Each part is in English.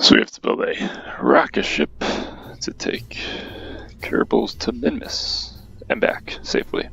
So we have to build a rocket ship to take Kerbals to Minmus and back safely.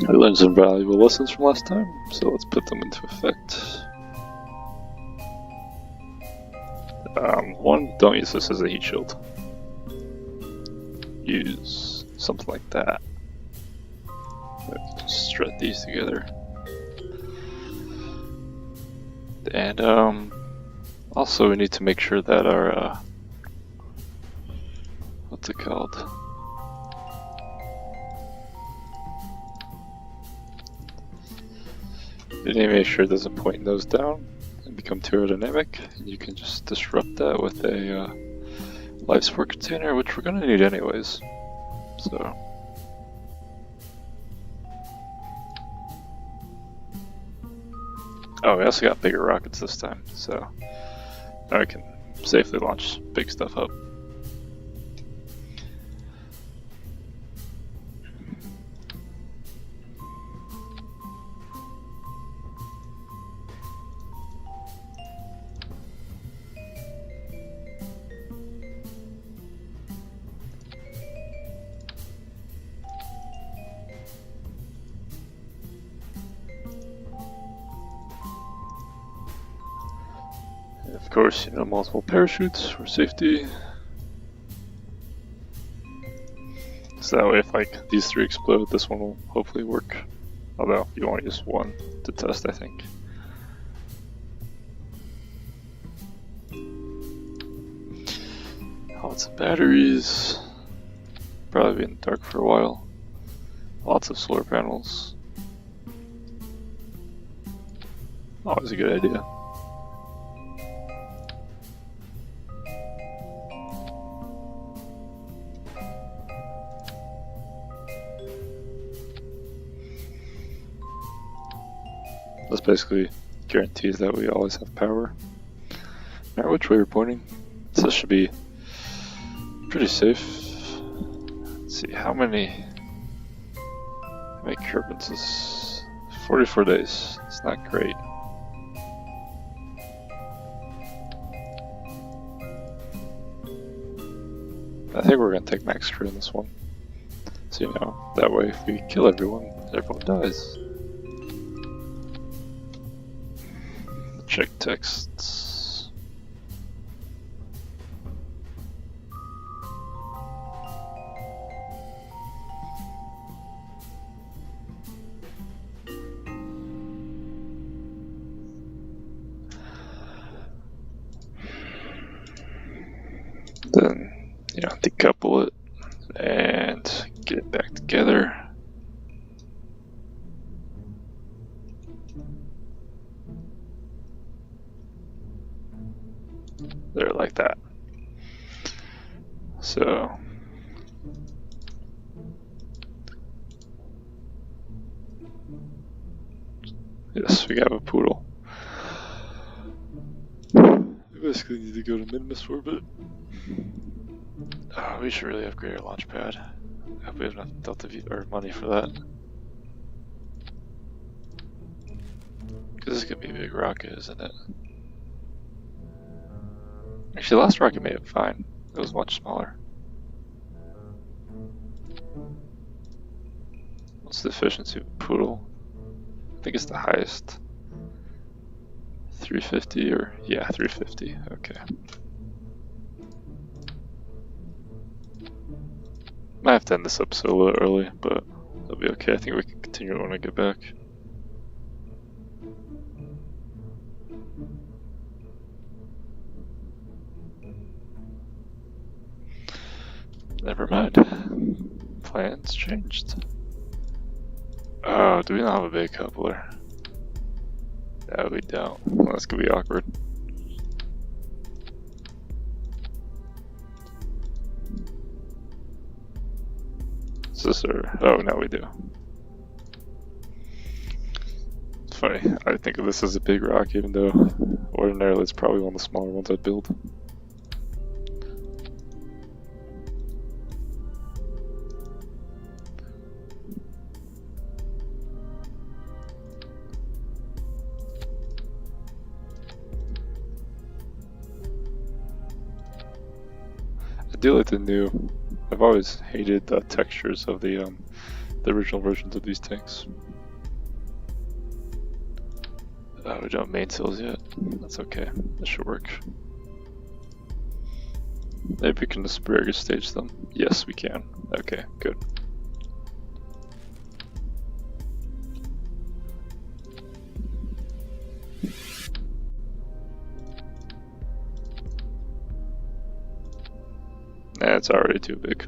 I learned some valuable lessons from last time, so let's put them into effect. One, don't use this as a heat shield. Use something like that. Just strut these together. And also we need to make sure that our what's it called? You need to make sure it doesn't point nose down and become too aerodynamic. You can just disrupt that with a life support container, which we're going to need anyways. So. Oh, we also got bigger rockets this time, so now we can safely launch big stuff up. Of course, multiple parachutes for safety. So that way if these three explode, this one will hopefully work. Although you only use one to test, I think. Lots of batteries. Probably be in the dark for a while. Lots of solar panels. Always a good idea. This basically guarantees that we always have power. No matter which way we're pointing. So this should be pretty safe. Let's see, how many turbines is 44 days. It's not great. I think we're gonna take max crew in this one. So that way if we kill everyone dies. Check texts. Then, decouple it and get it back together. There, like that. So yes, we have a poodle. We basically need to go to Minmus orbit. Oh, we should really upgrade our launch pad. I hope we have enough Delta V or money for that. Because this is gonna be a big rocket, isn't it? Actually, the last rocket made it fine. It was much smaller. What's the efficiency of a poodle? I think it's the highest. 350 or, yeah, 350. Okay. Might have to end this episode a little early, but it'll be okay. I think we can continue when I get back. Never mind. Plans changed. Oh, do we not have a big coupler? No, we don't. Well, that's gonna be awkward. this or... Oh, now we do. It's funny, I think of this as a big rock, even though ordinarily it's probably one of the smaller ones I'd build. I do like the new... I've always hated the textures of the original versions of these tanks. Oh, we don't have main cells yet. That's okay. That should work. Maybe we can asparagus stage them. Yes, we can. Okay, good. Nah, it's already too big.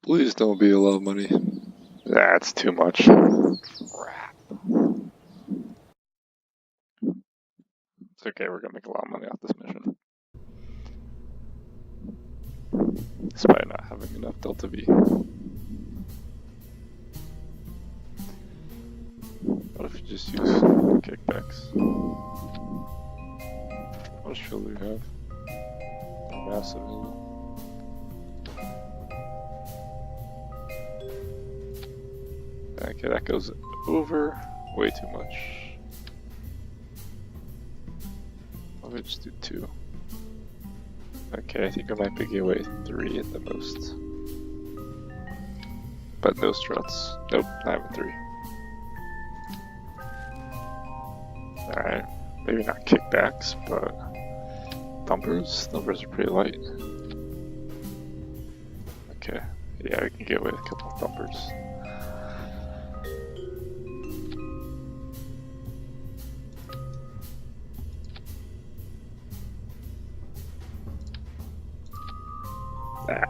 Please don't be a lot of money. That's too much. Crap. It's okay, we're gonna make a lot of money off this mission. Despite not having enough Delta V. What if you just use kickbacks? How much fuel do you have? They're massive, isn't it? Okay, that goes over way too much. Let me just do 2. Okay, I think I might be getting away 3 at the most. But no struts. Nope, not even 3. Alright, maybe not kickbacks, but thumpers? Thumpers are pretty light. Okay, yeah, we can get away with a couple of thumpers.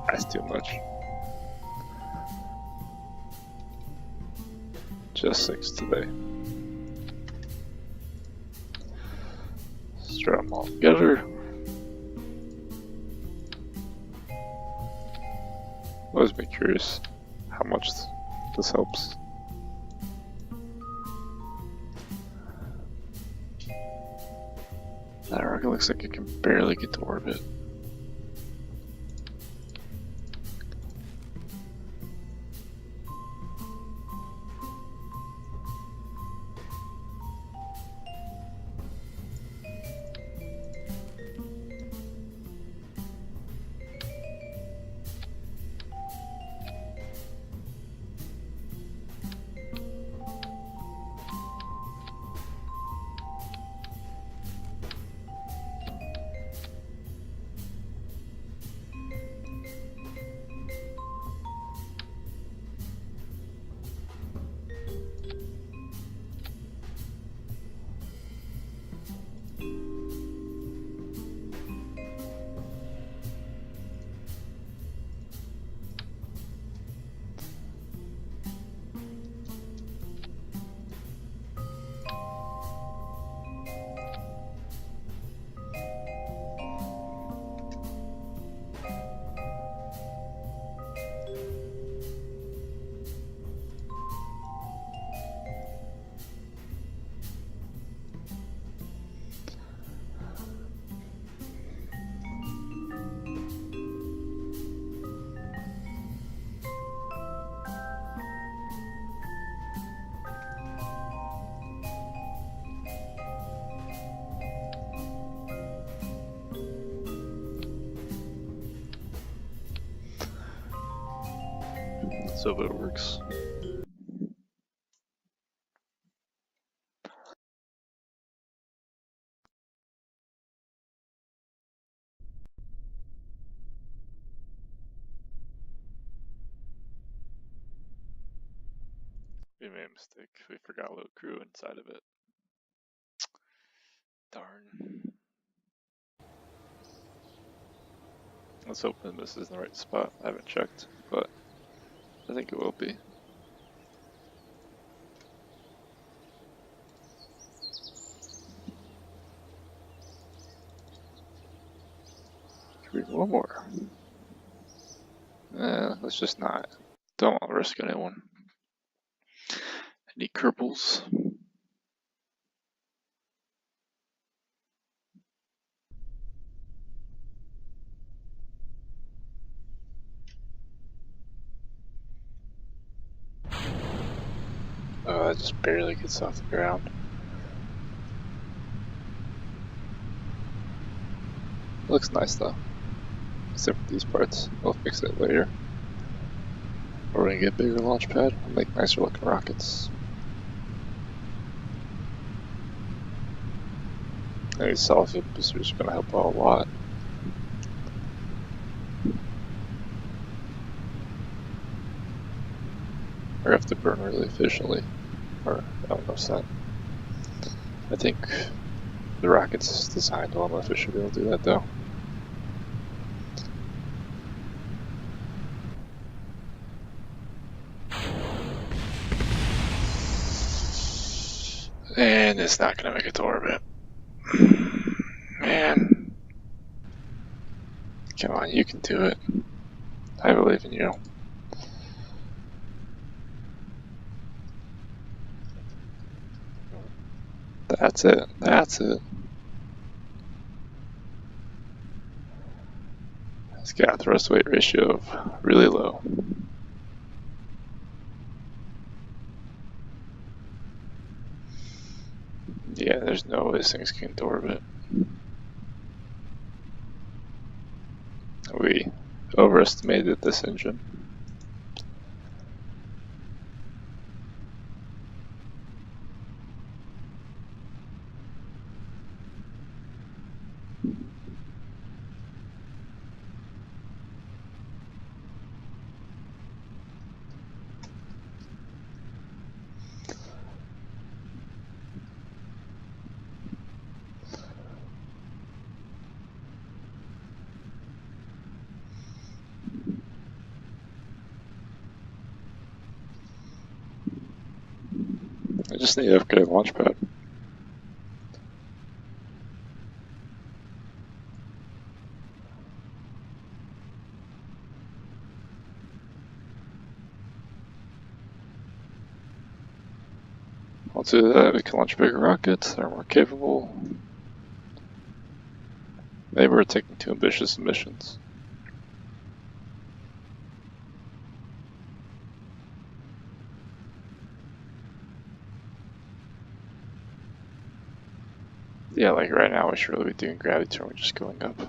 That's too much. Just 6 today. Strap them all together. Always be curious how much this helps. That rocket looks like it can barely get to orbit. So if it works. We made a mistake. We forgot a little crew inside of it. Darn. Let's hope Minmus is in the right spot. I haven't checked, but I think it will be. One more. Let's just not. Don't want to risk anyone. Any cripples? Oh, that just barely gets off the ground. Looks nice though. Except for these parts. We'll fix it later. We're gonna get a bigger launch pad and make nicer looking rockets. And these solid boosters are gonna help out a lot. Or have to burn really efficiently. Or, I don't know, set. I think the rocket's designed well enough, it should be able to do that though. And it's not gonna make it to orbit. Man. Come on, you can do it. I believe in you. That's it. That's it. It's got a thrust weight ratio of really low. Yeah, there's no way this thing's getting to orbit. We overestimated this engine. I just need to upgrade the launch pad. Once we do that, we can launch bigger rockets. They're more capable. Maybe we're taking too ambitious missions. Yeah, like right now we should really be doing gravity turn, we're just going up.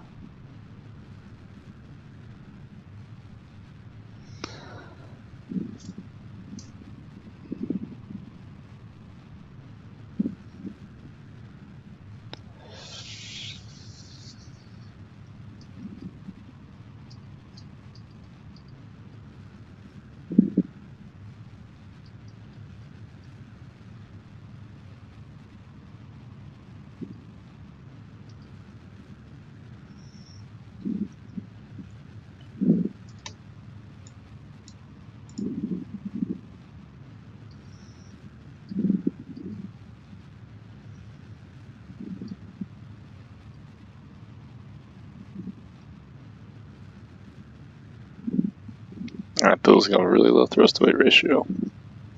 Alright, Bill's got a really low thrust to weight ratio.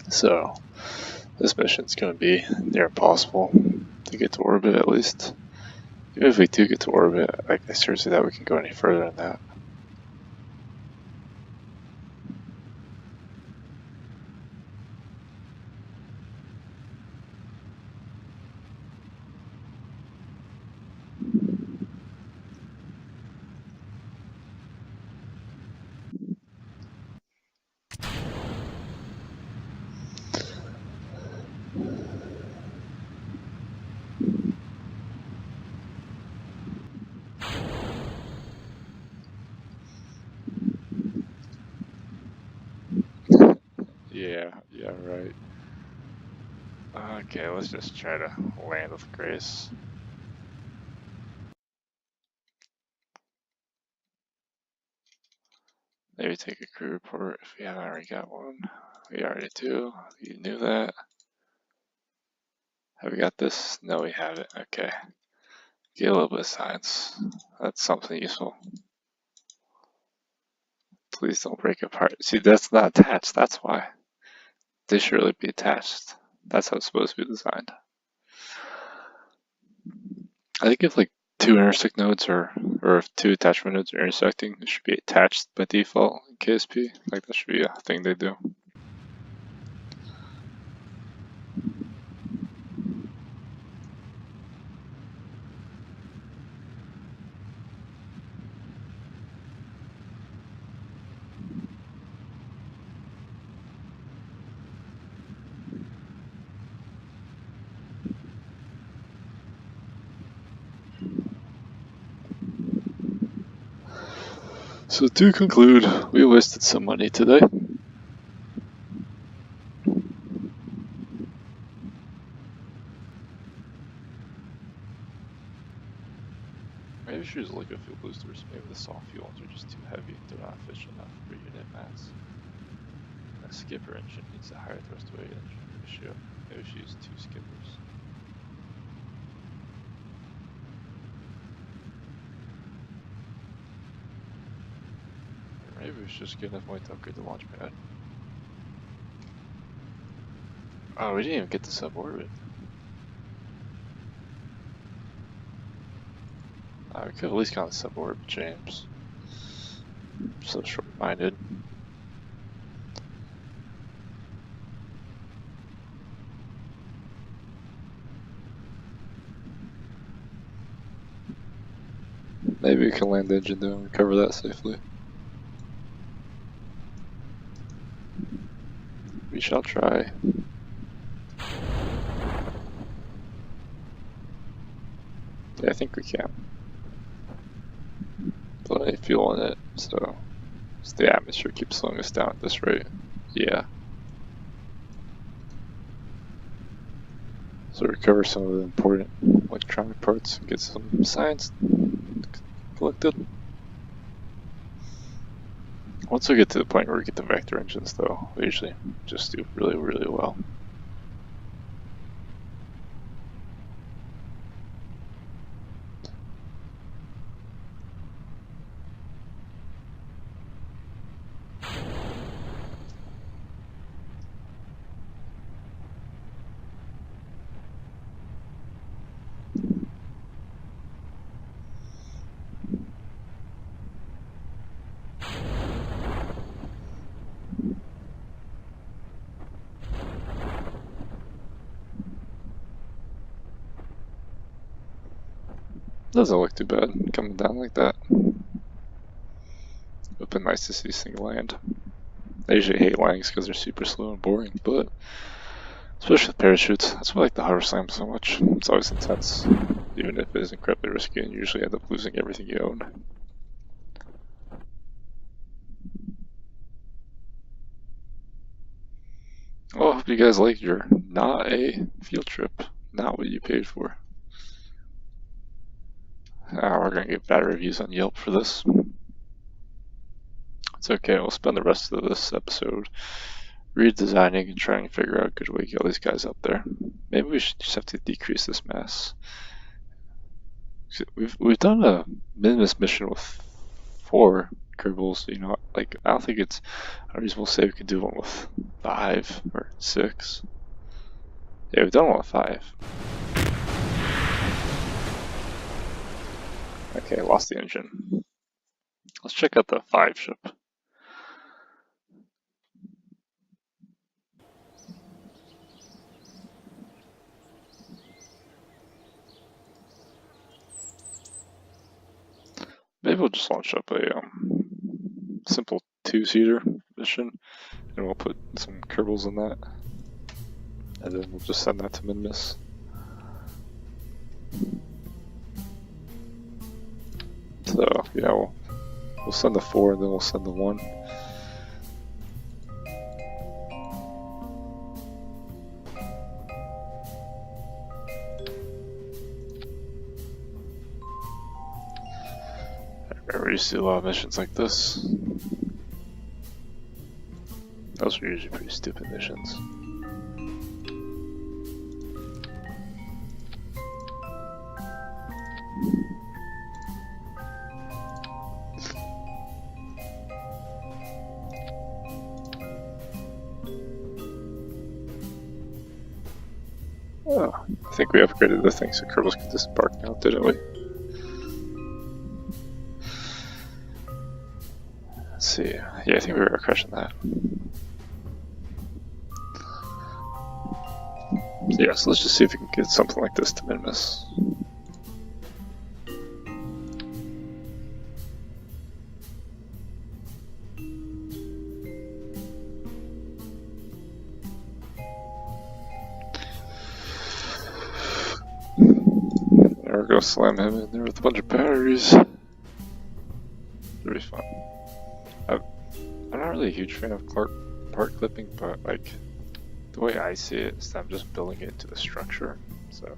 So this mission's gonna be near impossible to get to orbit at least. Even if we do get to orbit, I seriously doubt we can go any further than that. Yeah, right. Okay, let's just try to land with grace. Maybe take a crew report if we haven't already got one. We already do. You knew that. Have we got this? No, we haven't. Okay. Get a little bit of science. That's something useful. Please don't break apart. See, that's not attached. That's why. They should really be attached. That's how it's supposed to be designed. I think if like two intersect nodes or if two attachment nodes are intersecting, it should be attached by default in KSP. Like that should be a thing they do. So to conclude, we wasted some money today. Maybe we should use liquid fuel boosters. Maybe the soft fuel ones are just too heavy. They're not efficient enough per unit mass. A skipper engine needs a higher thrust to weight engine ratio. Maybe we should use 2 skippers. Or maybe we should just get enough money to upgrade the launch pad. Oh, we didn't even get the suborbit. We could have at least gone the suborbit, James. So short-minded. Maybe we can land the engine though and recover that safely. We shall try. Yeah, I think we can. Plenty of fuel in it, so the atmosphere keeps slowing us down at this rate. Yeah. So recover some of the important electronic parts and get some science collected. Once we get to the point where we get the vector engines though, we usually just do really, really well. Doesn't look too bad coming down like that. It would have been nice to see this thing land. I usually hate landings because they're super slow and boring, but especially with parachutes, that's why I like the hover slam so much. It's always intense, even if it is incredibly risky and you usually end up losing everything you own. Well, I hope you guys liked your not a field trip, not what you paid for. We're gonna get bad reviews on Yelp for this. It's okay, we'll spend the rest of this episode redesigning and trying to figure out a good way to get all these guys up there. Maybe we should just have to decrease this mass. We've done a Minmus mission with 4 Kerbals, you know, like I don't think it's unreasonable to say we could do one with 5 or 6. Yeah, we've done one with 5. Okay, lost the engine. Let's check out the 5 ship. Maybe we'll just launch up a simple 2-seater mission, and we'll put some Kerbals in that, and then we'll just send that to Minmus. So yeah, we'll send the 4 and then we'll send the 1. I remember we used to do a lot of missions like this. Those are usually pretty stupid missions. Oh, I think we upgraded the thing so Kerbals could disembark now, didn't we? Let's see. Yeah, I think we were crushing that. Yeah, so let's just see if we can get something like this to Minmus. There we go, slam him in there with a bunch of batteries. It'll be fun. I'm not really a huge fan of part clipping, but like the way I see it is that I'm just building it into the structure. So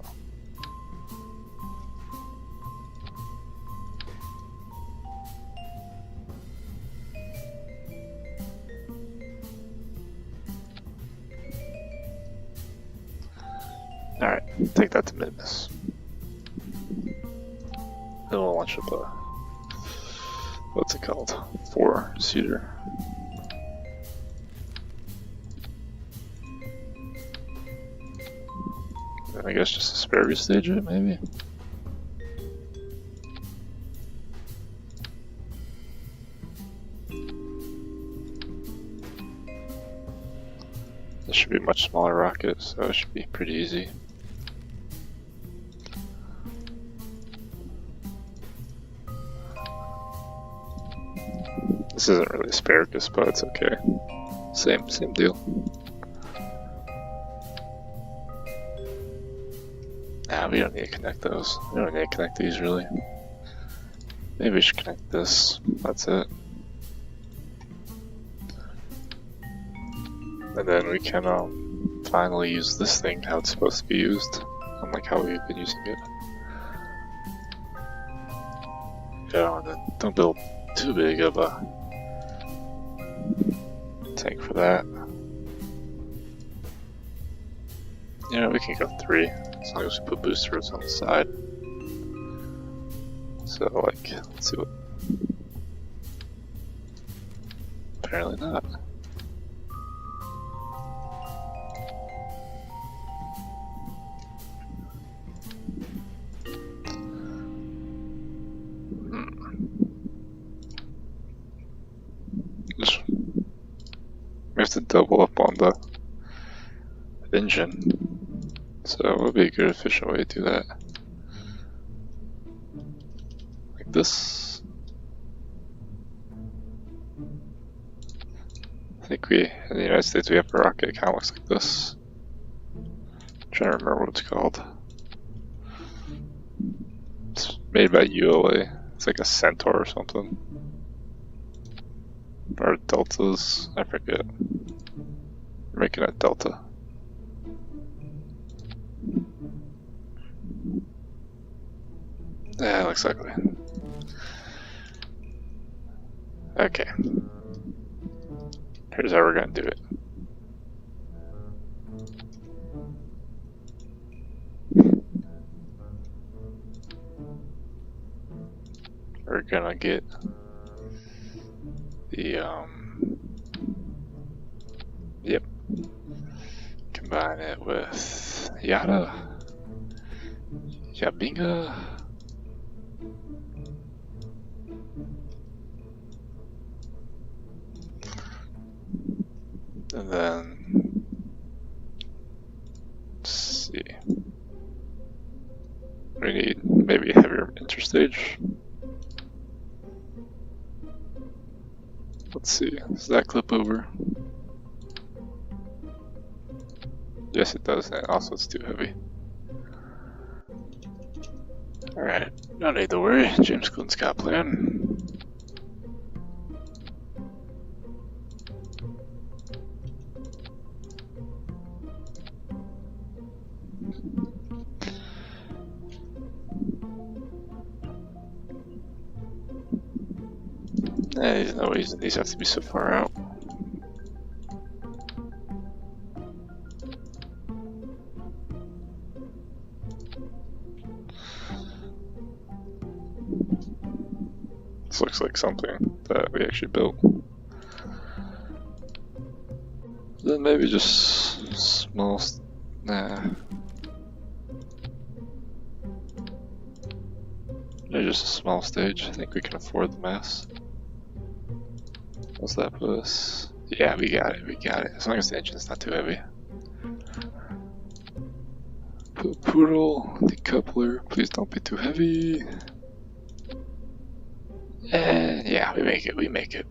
alright, take that to Minmus. Then we'll launch up a, what's it called? 4-seater. And I guess just asparagus stage it, maybe? This should be a much smaller rocket, so it should be pretty easy. This isn't really asparagus, but it's okay. Same deal. Nah, we don't need to connect those. We don't need to connect these really. Maybe we should connect this. That's it. And then we can finally use this thing how it's supposed to be used, unlike how we've been using it. Yeah, and then don't build too big of a tank for that. You know, we can go 3 as long as we put boosters on the side. So, like, let's see what. Apparently not. We have to double up on the engine, so it would be a good efficient way to do that. Like this. I think we, in the United States, we have a rocket, it kind of looks like this. I'm trying to remember what it's called. It's made by ULA. It's like a Centaur or something. Or Deltas, I forget. We're making a Delta. Yeah, looks ugly. Okay. Here's how we're gonna do it. We're gonna get the yep. Combine it with Yabinga. And then let's see. We need maybe a heavier interstage. Let's see, does that clip over? Yes it does, and also it's too heavy. Alright, no need to worry, James Clinton's got a plan. There's no reason these have to be so far out. This looks like something that we actually built. Then maybe just small. Nah. Maybe just a small stage. I think we can afford the mass. What's that put us? Yeah, we got it. We got it. As long as the engine's not too heavy. Poodle, decoupler. Please don't be too heavy. And yeah, we make it. We make it.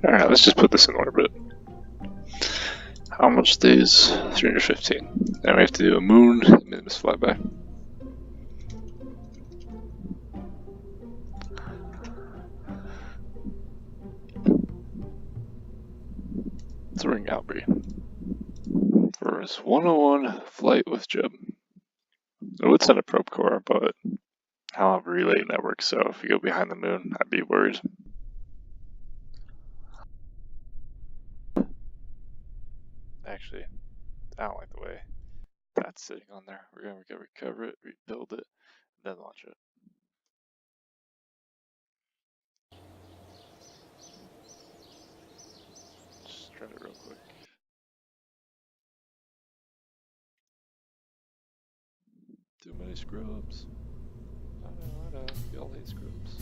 Alright, let's just put this in orbit. How much days? 315. Then we have to do a moon and Minmus flyby. Let's ring Albry. For his 101 flight with Jeb. I would send a probe core, but I don't have a relay network, so if we go behind the moon, I'd be worried. Actually, I don't like the way that's sitting on there. We're gonna recover it, rebuild it, then launch it. Just try it real quick. Too many scrubs. I know, we all hate scrubs.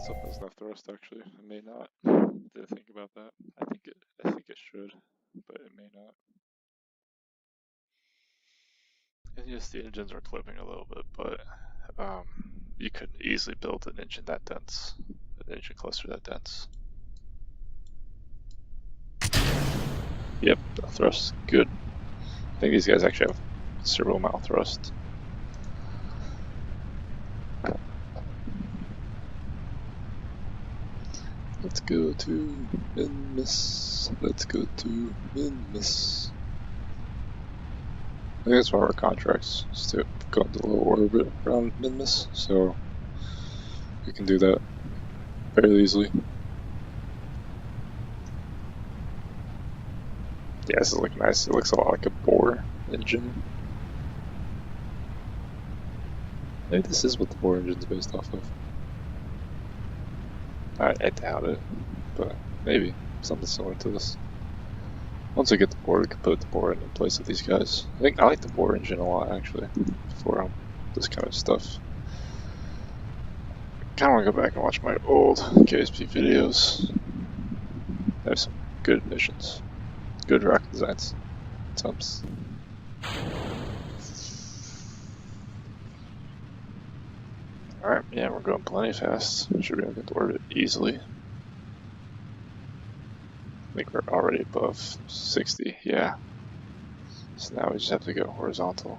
Something has enough thrust actually. It may not. Didn't think about that. I think it should, but it may not. And yes, the engines are clipping a little bit, but you could easily build an engine that dense, an engine cluster that dense. Yep, the thrust good. I think these guys actually have considerable amount of thrust. Let's go to Minmus. Let's go to Minmus. I think that's one of our contracts, is to go into a little orbit around Minmus, so we can do that fairly easily. Yeah, this is looking nice. It looks a lot like a Bohr engine. Maybe this is what the Bohr engine is based off of. I doubt it, but maybe something similar to this. Once we get the Bohr, we can put the Bohr in place of these guys. I think I like the Bohr engine a lot actually for this kind of stuff. I kind of want to go back and watch my old KSP videos. They have some good missions, good rocket designs. Attempts. Alright, yeah, we're going plenty fast. We should be able to get to orbit easily. I think we're already above 60, yeah. So now we just have to go horizontal.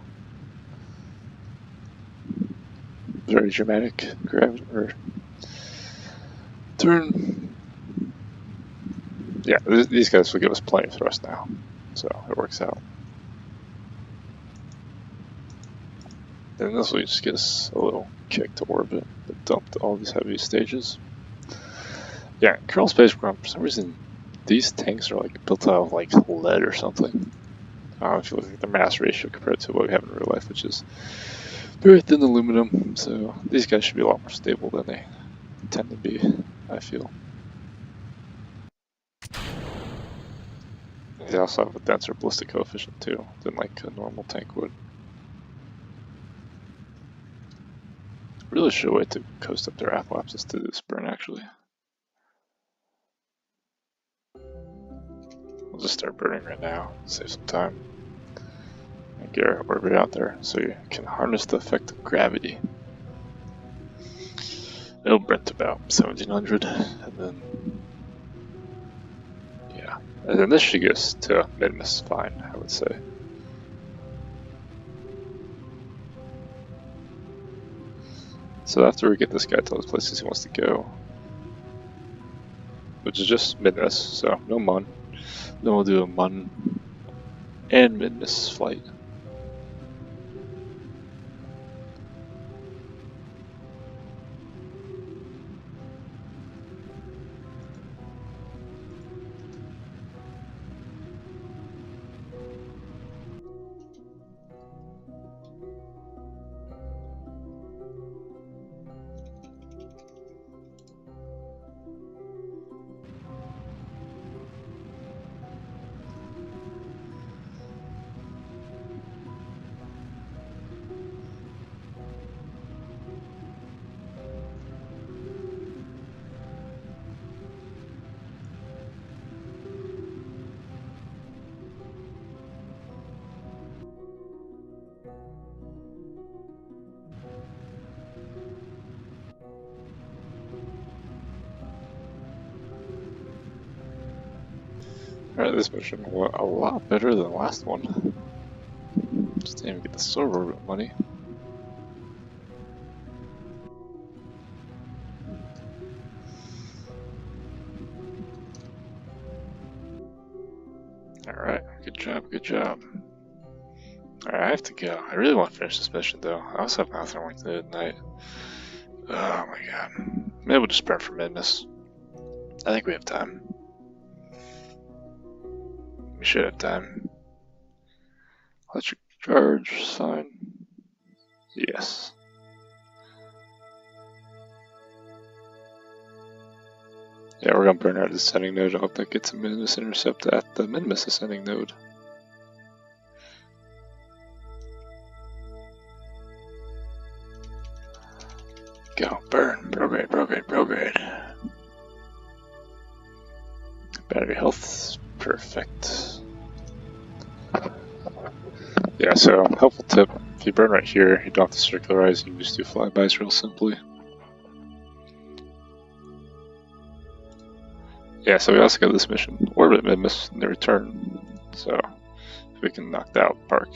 Very dramatic gravity or turn. Yeah, these guys will give us plenty of thrust now, so it works out. And this will just get us a little kick to orbit that dumped all these heavy stages. Yeah, Kerbal Spacecraft, for some reason, these tanks are like built out of like lead or something. I don't know if you look at the mass ratio compared to what we have in real life, which is very thin aluminum, so these guys should be a lot more stable than they tend to be, I feel. They also have a denser ballistic coefficient too, than like a normal tank would. Really should wait to coast up their apoapsis to do this burn actually. We'll just start burning right now, save some time. get your orbit out there so you can harness the effect of gravity. It'll burn to about 1700, and then yeah, and then this should get us to Minmus fine, I would say. So after we get this guy to those places he wants to go, which is just Minmus, so no Mun, then we'll do a Mun and Minmus flight. Alright, this mission went a lot better than the last one. Just didn't even get the solar orbit money. Alright, good job, good job. Alright, I have to go. I really want to finish this mission though. I also have nothing work to do at night. Oh my god. Maybe we'll just burn for Minmus. I think we have time. We should have time. Electric charge, sign. Yes. Yeah, we're gonna burn our descending node. I hope that gets a Minmus intercept at the Minmus ascending node. Go, burn, prograde, prograde, prograde. Battery health, perfect. Yeah, so helpful tip, if you burn right here, you don't have to circularize, you can just do flybys real simply. Yeah, so we also got this mission, Orbit Minmus, and the return. So, if we can knock that out of the park,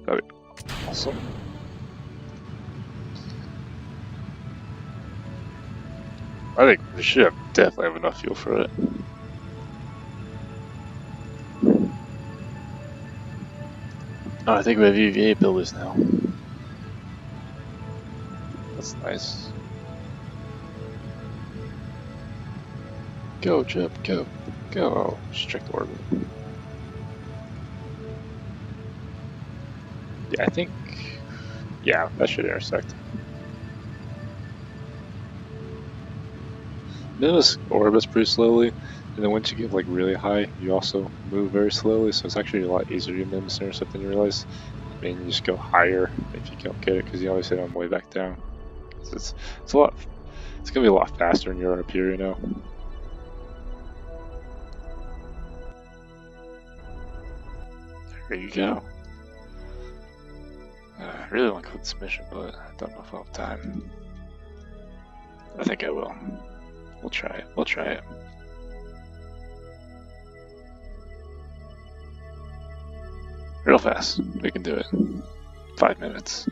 that'd be awesome. I think we should definitely have enough fuel for it. Oh, I think we have EVA builders now. That's nice. Go, Chip, go. Go. Strict orbit. Yeah, I think... yeah, that should intersect. Minmus orbits pretty slowly, and then once you get like really high, you also move very slowly, so it's actually a lot easier to Minmus intercept than you realize. I mean, you just go higher if you don't get it, because you always hit on the way back down. It's a lot. It's gonna be a lot faster when you're up here, you know. There you go. I really want to complete this mission, but I don't know if I'll have time. I think I will. We'll try it. We'll try it. Real fast. We can do it. 5 minutes.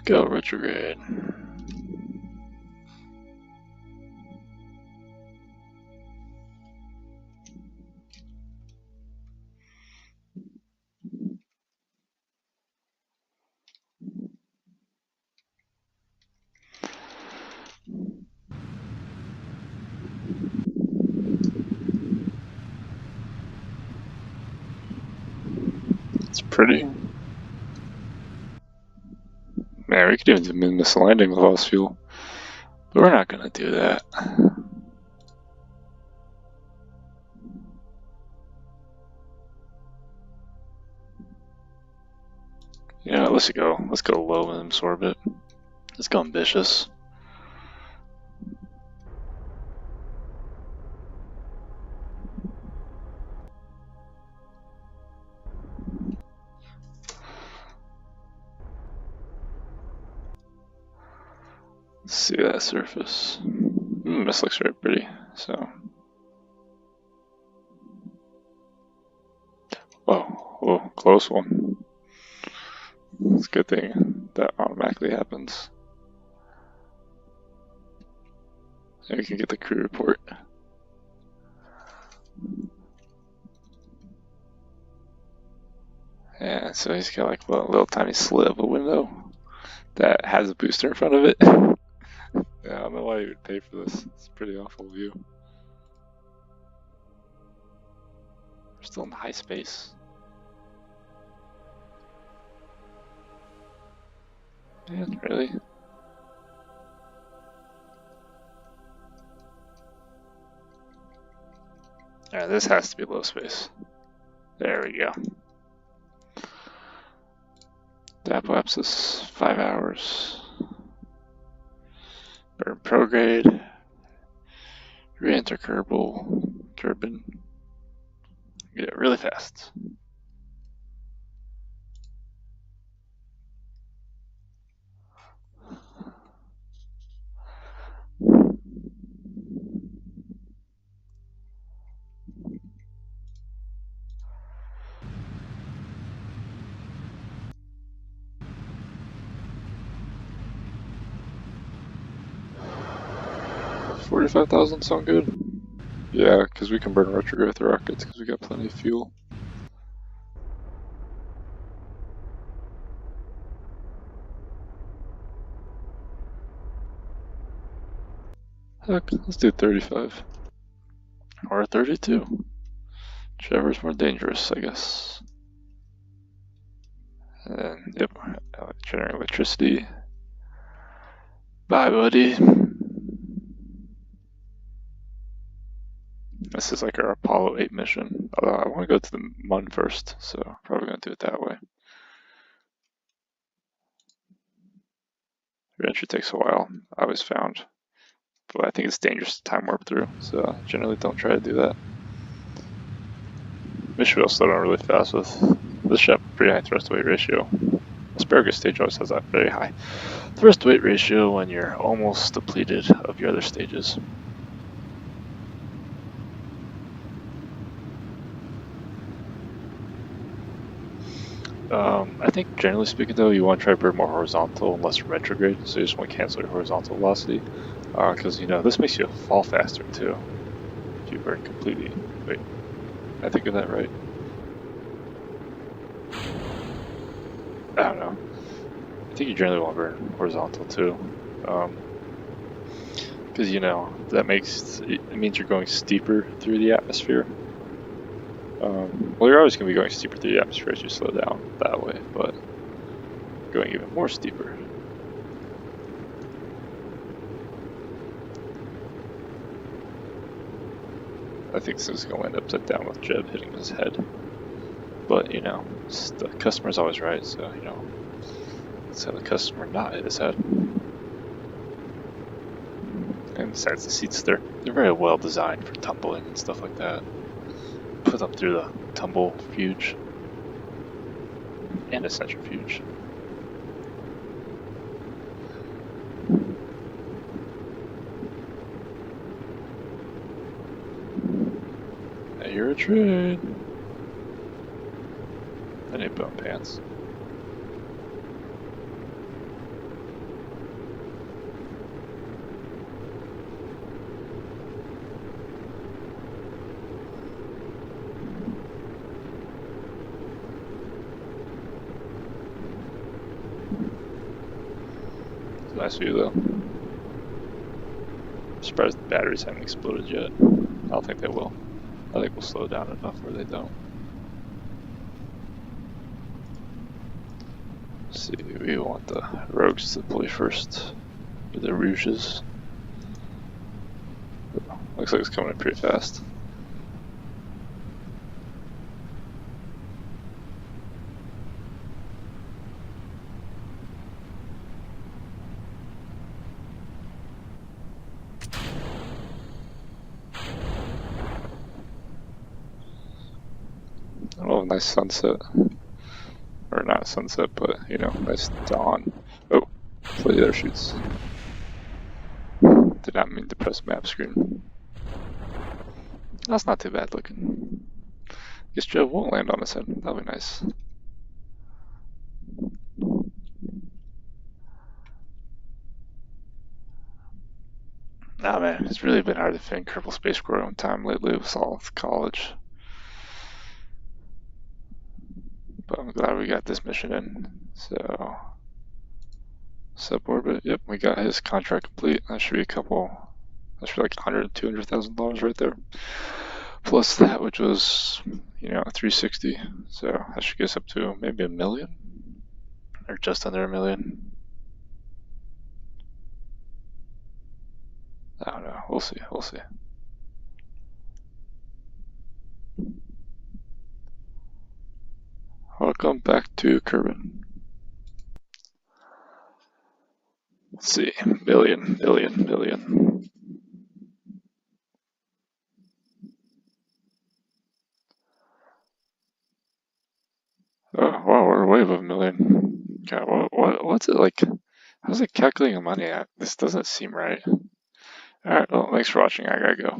Go retrograde. pretty. Man, we could even do Minmus landing with lost fuel. But we're not gonna do that. Yeah, let's go low in orbit. Let's go ambitious. Let's see that surface. This looks very pretty. So, whoa, close one. It's a good thing that automatically happens. And we can get the crew report. Yeah, so he's got like a little tiny slit of a window that has a booster in front of it. Yeah, I don't know why you would pay for this. It's a pretty awful view. We're still in high space. Man, really? Alright, this has to be low space. There we go. Apoapsis, 5 hours. Burn prograde. Re-enter Kerbal. Turbine. Get it really fast. $45,000 sound good? Yeah, because we can burn retrograde rockets because we got plenty of fuel. Heck, let's do 35. Or 32. Whichever's more dangerous, I guess. And then, yep, generate electricity. Bye, buddy. This is like our Apollo 8 mission. Although I want to go to the Mun first, so probably going to do it that way. Reentry takes a while, I always found. But I think it's dangerous to time warp through, so generally don't try to do that. Mission will slow down really fast with this ship, pretty high thrust to weight ratio. Asparagus stage always has that very high thrust to weight ratio when you're almost depleted of your other stages. I think generally speaking though, you want to try to burn more horizontal and less retrograde, so you just want to cancel your horizontal velocity. Because, you know, this makes you fall faster too. If you burn completely. Wait, I think of that right? I don't know. I think you generally want to burn horizontal too. Because, you know, that means you're going steeper through the atmosphere. Well, you're always going to be going steeper through the atmosphere as you slow down that way, but going even more steeper. I think this is going to end upside down with Jeb hitting his head. But, you know, the customer's always right, so, you know, let's have the customer not hit his head. And besides, the seats, they're very well designed for tumbling and stuff like that. Put them through the tumble-fuge and a centrifuge. I hear a train. I need bone pants. Nice view though. I'm surprised the batteries haven't exploded yet. I don't think they will. I think we'll slow down enough where they don't. see, we want the rogues to play first, or the rouges. Looks like it's coming in pretty fast. Oh, nice sunset. Or not sunset, but, you know, nice dawn. Oh, hopefully the other shoots. Did not mean to press map screen. That's not too bad looking. Guess Joe won't land on his head. That'll be nice. Nah, man, it's really been hard to find Kerbal Space Corps on time lately with all college. But I'm glad we got this mission in. So, suborbit, yep, we got his contract complete. That should be a couple, that should be like $100,000 to $200,000 right there. Plus that, which was, you know, 360. So that should get us up to maybe $1 million, or just under $1 million. I don't know. We'll see. We'll see. Welcome back to Kerbin. Let's see. Billion. Oh, wow, we're way above $1 million. God, what's it like? How's it calculating money at? This doesn't seem right. Alright, well, thanks for watching. I gotta go.